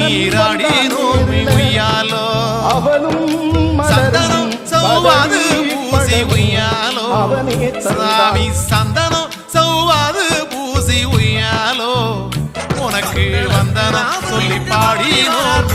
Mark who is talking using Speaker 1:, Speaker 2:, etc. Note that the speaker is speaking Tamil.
Speaker 1: நீராடி நோம்பி உய்யாலோ சந்தனம் சௌவாது பூசி உய்யாலோ சாமி சந்தனம் சௌவாது பூசி உய்யாலோ உனக்கு வந்தனா சொல்லி பாடி நோம்பி